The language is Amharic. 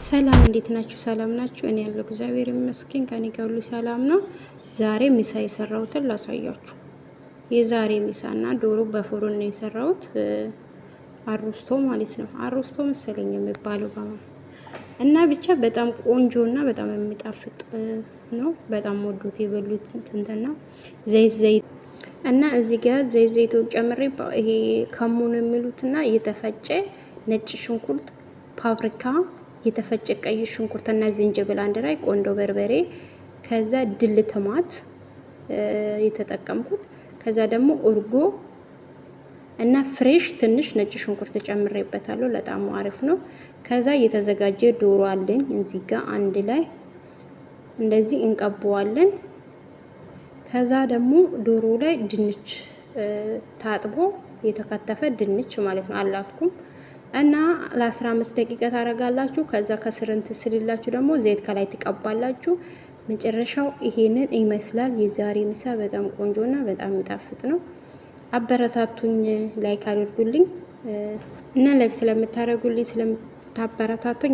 ሰላም እንዴት ናችሁ? ሰላም ናችሁ? እኔ ያለው እግዚአብሔር ይመስገን ከኔ ጋር ሁሉ ሰላም ነው። ዛሬ ሚሳ የሰራሁትን ላሳያችሁ። የዛሬ ሚሳና ዶሮ በፎሮን ነው የሰራሁት። አሮስቶ ማለት ነው። አሮስቶ መሰለኝ የሚባለው እና ብቻ በጣም ቆንጆና በጣም የሚጣፍጥ ነው። በጣም ወዶት የበሉት እንትና ዘይት እና እዚህ ጋር ዘይቱን ጨምሬ ይሄ ከሙን የሚሉትና የተፈጨ ነጭ ሽንኩርት፣ ፓፕሪካ፣ የተፈጨ ቀይ ሽንኩርትና ዝንጅብል አንድ ላይ ቆንጆ በርበሬ፣ ከዛ ድል ቶማት የተጠቀምኩት፣ ከዛ ደግሞ እርጎ እና ፍሬሽ ትንሽ ነጭ ሽንኩርት ጨምሬበታለሁ። በጣም አሪፍ ነው። ከዛ የተዘጋጀ ዶሮ አለኝ እዚህ ጋር አንድ ላይ እንደዚህ እንቀበዋለን። ከዛ ደግሞ ዶሮ ላይ ድንች ታጥቦ የተከተፈ ድንች ማለት ነው አላትኩም እና ለ15 ደቂቃ ታረጋላችሁ። ከዛ ከስርንት ስልላችሁ ደግሞ ዘይት ከላይ ትቀባላችሁ። መጨረሻው ይሄንን ይመስላል። የዛሬ ምሳ በጣም ቆንጆና በጣም የሚጣፍጥ ነው። አበረታቱኝ፣ ላይክ አድርጉልኝ እና ላይክ ስለምታረጉልኝ ስለምታበረታቱኝ